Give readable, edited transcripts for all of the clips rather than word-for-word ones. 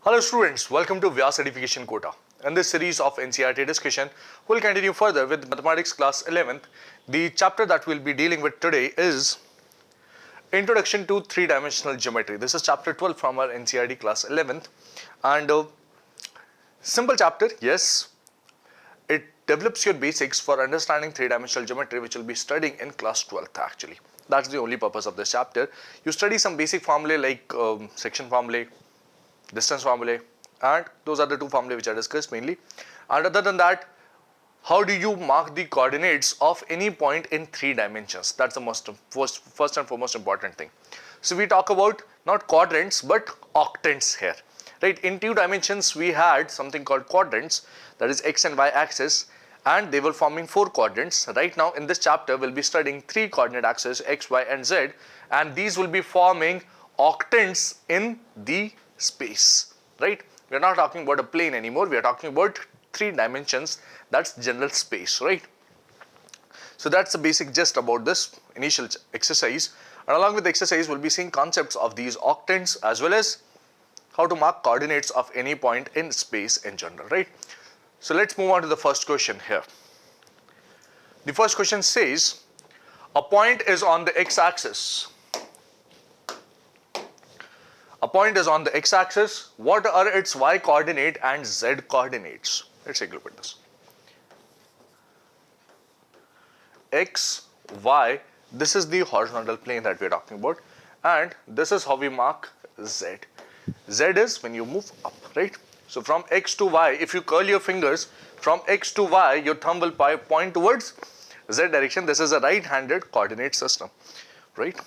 Hello students, welcome to Vyas Edification Kota. In this series of NCERT discussion, we'll continue further with Mathematics Class 11th. The chapter that we'll be dealing with today is Introduction to Three-Dimensional Geometry. This is chapter 12 from our NCERT Class 11th. And simple chapter, yes. It develops your basics for understanding three-dimensional geometry, which you'll be studying in class 12th actually. That's the only purpose of this chapter. You study some basic formulae like section formulae, distance formulae, and those are the two formulae which I discussed mainly. And other than that, how do you mark the coordinates of any point in 3 dimensions? That's the first and foremost important thing. So we talk about not quadrants but octants here, right? In 2 dimensions we had something called quadrants, that is x and y axis, and they were forming 4 quadrants. Right now in this chapter we'll be studying 3 coordinate axes x, y and z, and these will be forming octants in the space, right? We are not talking about a plane anymore, we are talking about 3 dimensions, that's general space, right? So that's the basic gist about this initial exercise, and along with the exercise we'll be seeing concepts of these octants as well as how to mark coordinates of any point in space in general, right? So let's move on to the first question here. The first question says a point is on the x-axis. A point is on the x-axis. What are its y coordinate and z coordinates? Let's take a look at this. X, y, this is the horizontal plane that we are talking about, and this is how we mark z. Z is when you move up, right? So from x to y, if you curl your fingers from x to y, your thumb will point towards z direction. This is a right-handed coordinate system, right?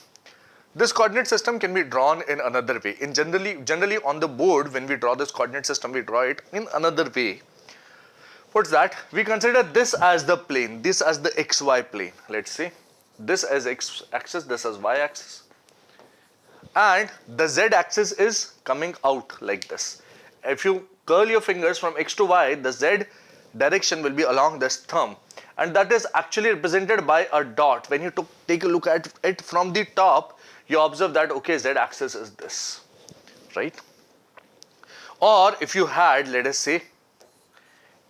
This coordinate system can be drawn in another way. Generally on the board, when we draw this coordinate system, we draw it in another way. What's that? We consider this as the plane, this as the xy plane. Let's say this as x-axis, this as y-axis, and the z-axis is coming out like this. If you curl your fingers from x to y, the z direction will be along this thumb, and that is actually represented by a dot. When you take a look at it from the top, you observe that, okay, z-axis is this, right? Or if you had, let us say,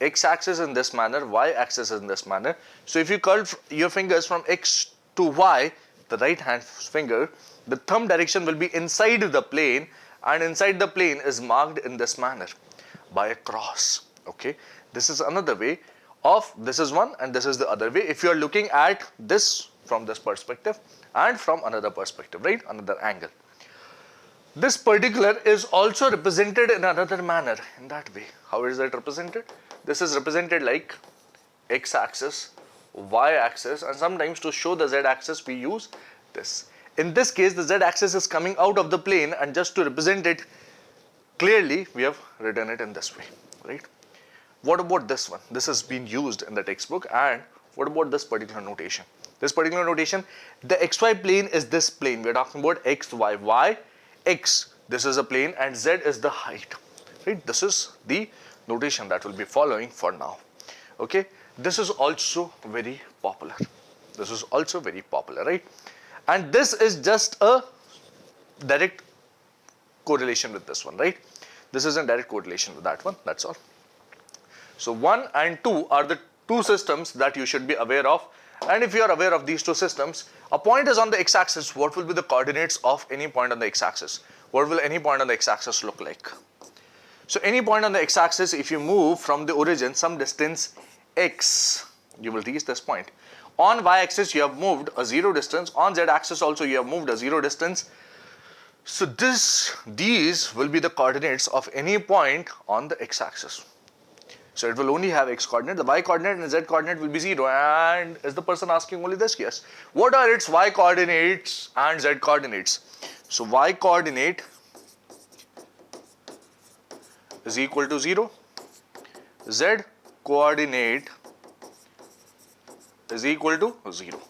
x-axis in this manner, y-axis in this manner. So if you curl your fingers from x to y, the right hand finger, the thumb direction will be inside the plane, and inside the plane is marked in this manner by a cross, okay? This is another way of, this is one and this is the other way. If you are looking at this from this perspective and from another perspective, right, another angle. This particular is also represented in another manner, in that way. How is that represented? This is represented like x-axis, y-axis, and sometimes to show the z-axis we use this. In this case, the z-axis is coming out of the plane, and just to represent it clearly, we have written it in this way, right? What about this one? This has been used in the textbook. And what about this particular notation? This particular notation, the xy plane is this plane. We are talking about x, y, y, x. This is a plane and z is the height, right? This is the notation that will be following for now, okay? This is also very popular. This is also very popular, right? And this is just a direct correlation with this one, right? This is a direct correlation with that one, that's all. So 1 and 2 are the 2 systems that you should be aware of. And if you are aware of these 2 systems, a point is on the x-axis. What will be the coordinates of any point on the x-axis? What will any point on the x-axis look like? So any point on the x-axis, if you move from the origin some distance x, you will reach this point. On y-axis, you have moved a 0 distance. On z-axis also, you have moved a 0 distance. So these will be the coordinates of any point on the x-axis. So it will only have x coordinate, the y coordinate and z coordinate will be 0. And is the person asking only this? Yes. What are its y coordinates and z coordinates? So y coordinate is equal to 0, z coordinate is equal to 0.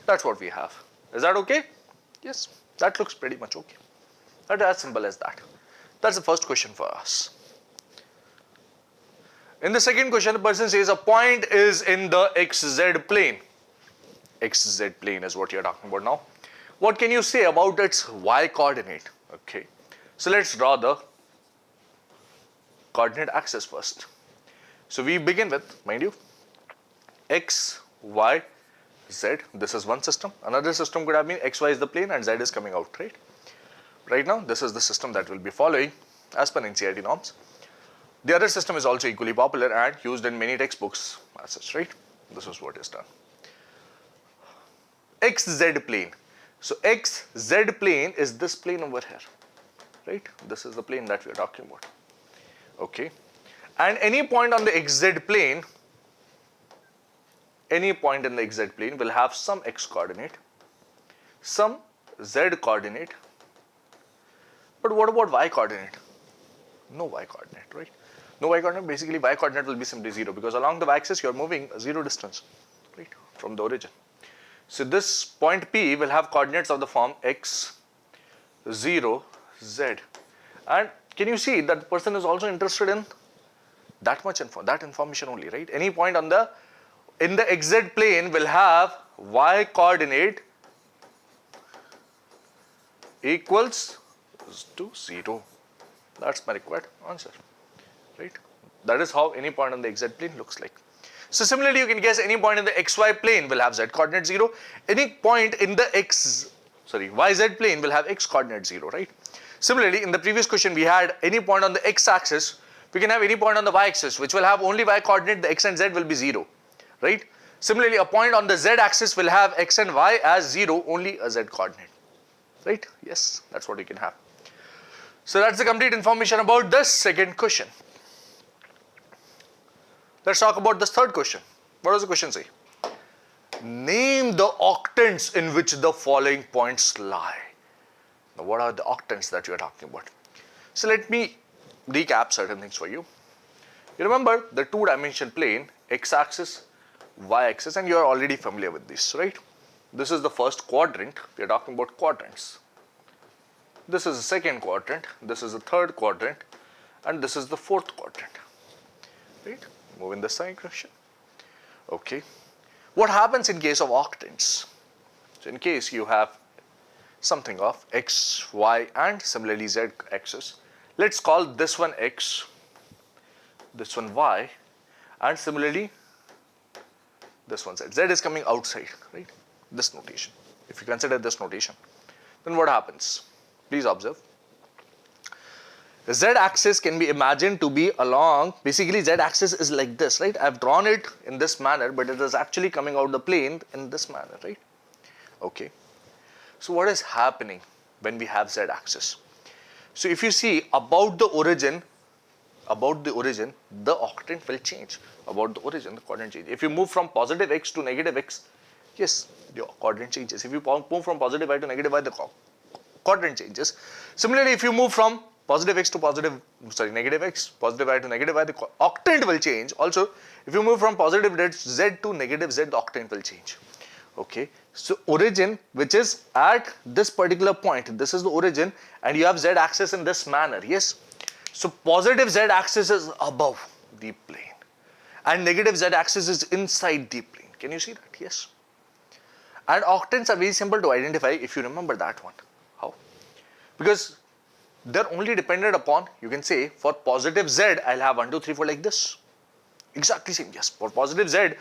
That's what we have. Is that okay? Yes, that looks pretty much okay. That's as simple as that. That's the first question for us. In the second question, the person says a point is in the xz plane. XZ plane is what you're talking about now. What can you say about its y coordinate? Okay, so let's draw the coordinate axis first. So we begin with, mind you, x, y, z. This is one system. Another system could have been x, y is the plane and z is coming out, right? Right now, this is the system that we'll be following as per NCERT norms. The other system is also equally popular and used in many textbooks as such, right? This is what is done. XZ plane. So XZ plane is this plane over here, right? This is the plane that we are talking about. Okay. And any point on the XZ plane, any point in the XZ plane will have some x coordinate, some z coordinate. But what about y coordinate? No y coordinate, right? No y coordinate, basically y coordinate will be simply 0 because along the y-axis you are moving a 0 distance, right, from the origin. So this point P will have coordinates of the form x, 0, z. And can you see that the person is also interested in that much that information only, right? Any point on the in the XZ plane will have y coordinate equals to 0. That's my required answer, right? That is how any point on the XZ plane looks like. So similarly, you can guess any point in the XY plane will have Z coordinate 0. Any point in the YZ plane will have X coordinate 0, right? Similarly, in the previous question, we had any point on the X axis. We can have any point on the Y axis, which will have only Y coordinate. The X and Z will be 0, right? Similarly, a point on the Z axis will have X and Y as 0, only a Z coordinate, right? Yes, that's what you can have. So that's the complete information about this second question. Let's talk about this third question. What does the question say? Name the octants in which the following points lie. Now, what are the octants that you are talking about? So let me recap certain things for you. You remember the two-dimension plane, x-axis, y-axis, and you are already familiar with this, right? This is the first quadrant. We are talking about quadrants. This is the second quadrant, this is the third quadrant, and this is the fourth quadrant, right? Move in this side question. Okay. What happens in case of octants? So in case you have something of x, y, and similarly z axis, let's call this one x, this one y, and similarly this one z. Z is coming outside, right? This notation. If you consider this notation, then what happens? Please observe. The z-axis can be imagined to be along, basically z-axis is like this, right? I've drawn it in this manner, but it is actually coming out the plane in this manner, right? Okay. So what is happening when we have z-axis? So if you see about the origin, the octant will change. About the origin, the coordinate changes. If you move from positive x to negative x, yes, the coordinate changes. If you move from positive y to negative y, the coordinate changes. Similarly, if you move from positive x to negative x, positive y to negative y, the octant will change. Also, if you move from positive z to negative z, the octant will change. Okay. So origin, which is at this particular point, this is the origin, and you have z axis in this manner. Yes. So positive z axis is above the plane, and negative z axis is inside the plane. Can you see that? Yes. And octants are very simple to identify if you remember that one. How? Because they're only dependent upon, you can say, for positive z, I'll have 1, 2, 3, 4 like this. Exactly same. Yes. For positive z,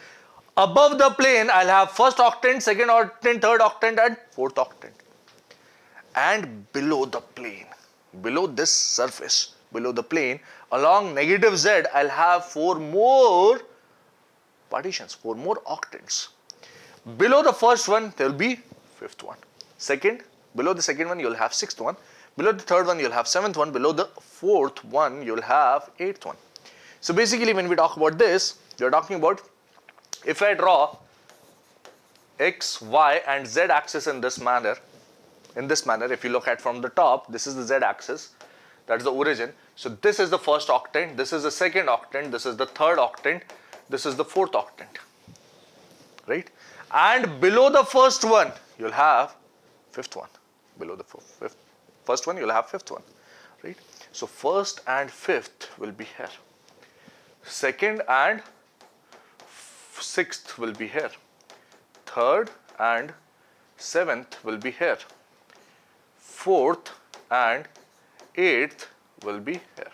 above the plane, I'll have first octant, second octant, third octant, and fourth octant. And below the plane, below this surface, below the plane, along negative z, I'll have 4 more partitions, 4 more octants. Below the first one, there will be fifth one. Below the second one, you'll have sixth one. Below the third one, you'll have seventh one. Below the fourth one, you'll have eighth one. So basically, when we talk about this, we are talking about if I draw x, y, and z axis in this manner, if you look at from the top, this is the z axis, that is the origin. So this is the first octant, this is the second octant, this is the third octant, this is the fourth octant, right? And below the first one, you'll have fifth one. Below the first one, you'll have fifth one, right? So first and fifth will be here. Second and sixth will be here. Third and seventh will be here. Fourth and eighth will be here.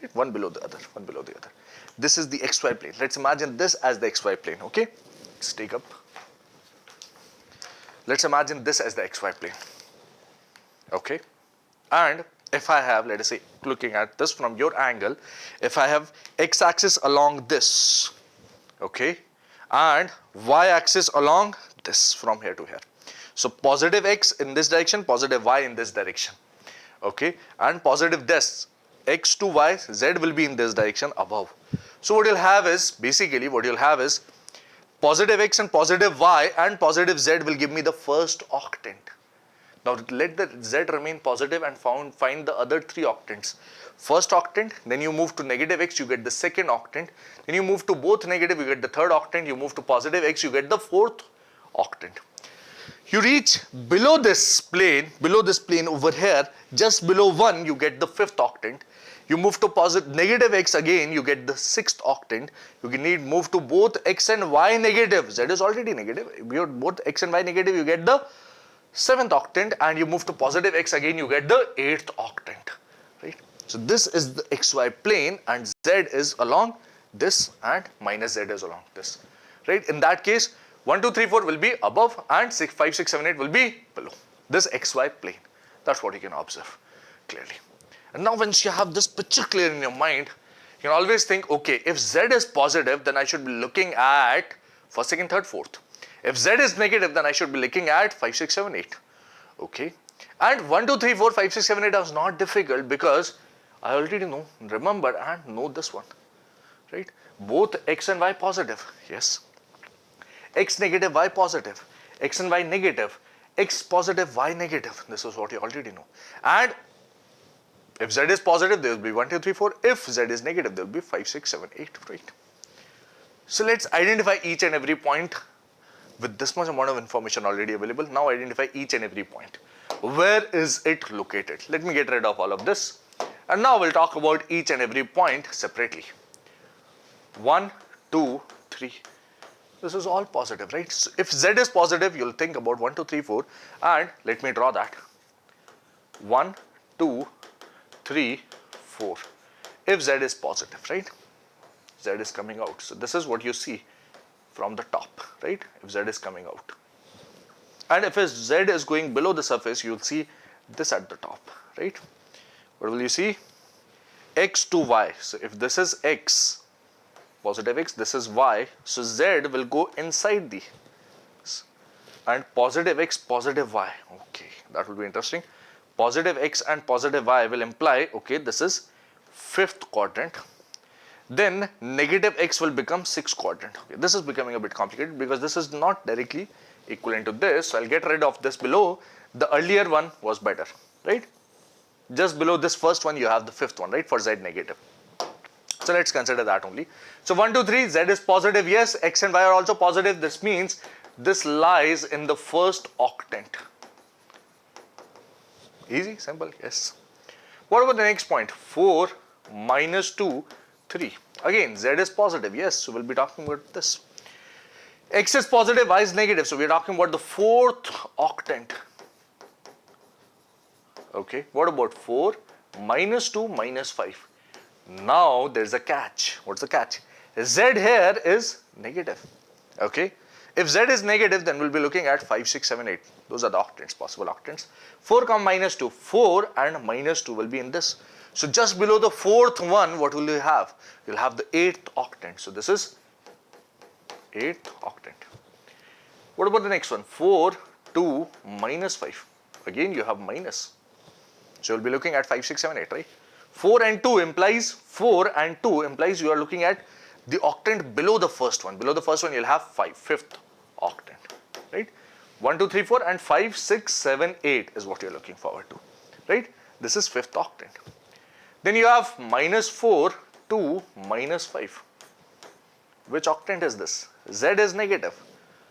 right? One below the other, one below the other. This is the XY plane. Let's imagine this as the XY plane, okay? Let's take up. Let's imagine this as the XY plane, okay? And if I have, let us say, looking at this from your angle, if I have x-axis along this, okay, and y-axis along this from here to here. So positive x in this direction, positive y in this direction, okay, and positive this x to y, z will be in this direction above. So what you'll have is, basically what you'll have is positive x and positive y and positive z will give me the first octant. Now let the z remain positive and find the other three octants. First octant, then you move to negative x, you get the second octant. Then you move to both negative, you get the third octant. You move to positive x, you get the fourth octant. You reach below this plane over here, just below 1, you get the fifth octant. You move to negative x again, you get the sixth octant. You need move to both x and y negative. Z is already negative. Both x and y negative, you get the seventh octant, and you move to positive x again, you get the eighth octant, right? So this is the xy plane, and z is along this and minus z is along this, right? In that case, 1, 2, 3, 4 will be above and 6, 5, 6, 7, 8 will be below this xy plane. That's what you can observe clearly. And now once you have this picture clear in your mind, you can always think, okay, if z is positive, then I should be looking at first, second, third, fourth. If z is negative, then I should be looking at 5, 6, 7, 8. Okay. And 1, 2, 3, 4, 5, 6, 7, 8 was not difficult because I already know, remember and know this one. Right. Both x and y positive. Yes. X negative, y positive. X and y negative. X positive, y negative. This is what you already know. And if z is positive, there will be 1, 2, 3, 4. If z is negative, there will be 5, 6, 7, 8. Right. So let's identify each and every point. With this much amount of information already available, now identify each and every point. Where is it located? Let me get rid of all of this. And now we'll talk about each and every point separately. 1, 2, 3. This is all positive, right? So if z is positive, you'll think about 1, 2, 3, 4. And let me draw that. 1, 2, 3, 4. If z is positive, right? Z is coming out. So this is what you see from the top, right? If z is coming out. And if z is going below the surface, you'll see this at the top, right? What will you see? X to y. So if this is x, positive x, this is y. So z will go inside the, and positive x, positive y. Okay, that will be interesting. Positive x and positive y will imply, okay, this is fifth quadrant. Then negative x will become sixth quadrant. Okay, this is becoming a bit complicated because this is not directly equivalent to this. So I'll get rid of this below. The earlier one was better, right? Just below this first one, you have the fifth one, right, for z negative. So let's consider that only. So 1, 2, 3, z is positive. Yes, x and y are also positive. This means this lies in the first octant. Easy, simple, yes. What about the next point? 4 minus 2, 3. Again, z is positive. Yes, so we'll be talking about this. X is positive, y is negative. So we're talking about the fourth octant. Okay, what about 4 minus 2 minus 5? Now there's a catch. What's the catch? Z here is negative. Okay, if z is negative, then we'll be looking at 5, 6, 7, 8. Those are the octants, possible octants. 4 comma minus 2. 4 and minus 2 will be in this. So just below the fourth one, what will you have? You'll have the eighth octant. So this is eighth octant. What about the next one? 4, 2, minus 5. Again, you have minus. So you'll be looking at 5, 6, 7, 8, right? 4 and 2 implies you are looking at the octant below the first one. Below the first one, you'll have 5, fifth octant, right? 1, 2, 3, 4 and 5, 6, 7, 8 is what you're looking forward to, right? This is fifth octant. Then you have minus 4, 2, minus 5. Which octant is this? Z is negative.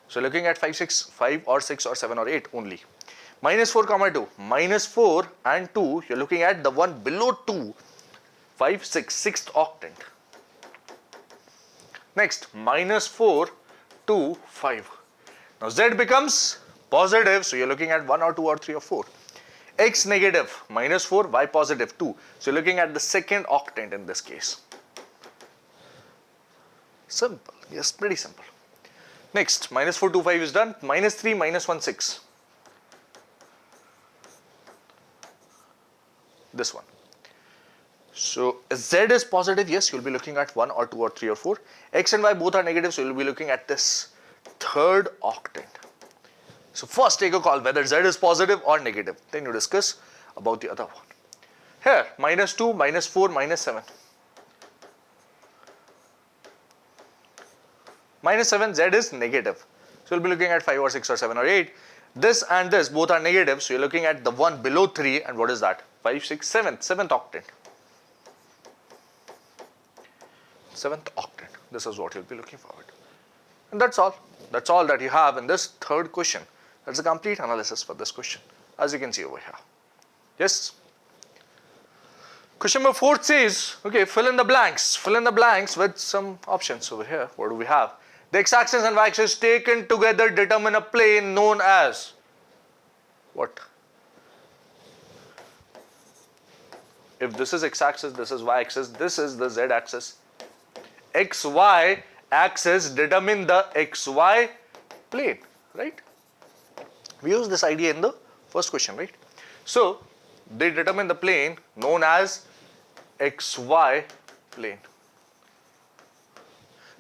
So looking at 5, 6, 5 or 6 or 7 or 8 only. Minus 4 comma 2. Minus 4 and 2, you're looking at the one below 2. 5, 6, sixth octant. Next, minus 4, 2, 5. Now Z becomes positive, so you're looking at 1 or 2 or 3 or 4. X negative minus 4, Y positive 2. So you're looking at the second octant in this case. Simple. Yes, pretty simple. Next, minus 4, 2, 5 is done. Minus 3, minus 1, 6. This one. So Z is positive, yes, you'll be looking at 1 or 2 or 3 or 4. X and Y both are negative, so you'll be looking at this third octant. So first take a call whether Z is positive or negative. Then you discuss about the other one. Here, minus 2, minus 4, minus 7. Minus 7, Z is negative. So you'll be looking at 5 or 6 or 7 or 8. This and this both are negative, so you're looking at the one below 3, and what is that? 5, 6, 7th octant. 7th octant. This is what you'll be looking forward. And that's all. That's all that you have in this third question. That's a complete analysis for this question, as you can see over here. Yes? Question number 4 says, okay, fill in the blanks. Fill in the blanks with some options over here. What do we have? The x-axis and y-axis taken together determine a plane known as what? If this is x-axis, this is y-axis, this is the z-axis. XY axis determine the XY plane, right? We use this idea in the first question, right? So they determine the plane known as XY plane.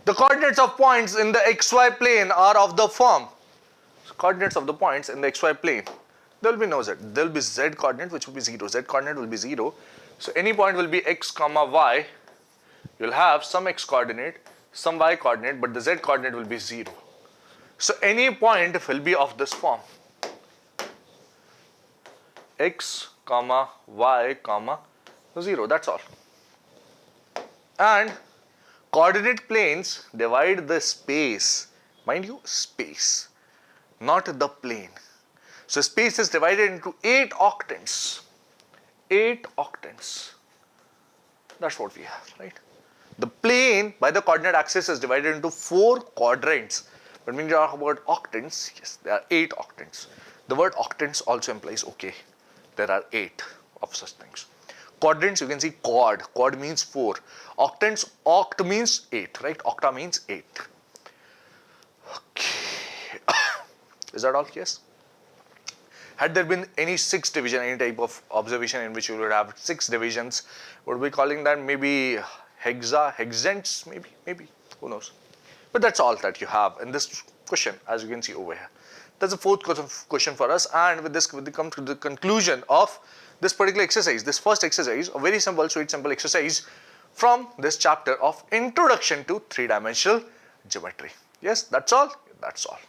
The coordinates of points in the XY plane are of the form. So coordinates of the points in the XY plane. There will be no Z. There will be Z coordinate which will be 0. Z coordinate will be 0. So any point will be x comma y. You'll have some x coordinate, some y coordinate, but the z coordinate will be 0. So any point will be of this form. X comma y comma 0. That's all. And coordinate planes divide the space. Mind you, space, not the plane. So space is divided into 8 octants. 8 octants. That's what we have, right? The plane by the coordinate axis is divided into 4 quadrants. But when you talk about octants, yes, there are 8 octants. The word octants also implies, okay, there are 8 of such things. Quadrants, you can see quad. Quad means 4. Octants, oct means 8, right? Octa means 8. Okay. Is that all? Yes. Had there been any 6 division, any type of observation in which you would have 6 divisions, would we be calling that maybe hexants, maybe, who knows. But that's all that you have in this question, as you can see over here. That's the fourth question for us, and with this we come to the conclusion of this particular exercise, this first exercise, a very simple, sweet, simple exercise from this chapter of Introduction to Three-Dimensional Geometry. Yes, that's all. That's all.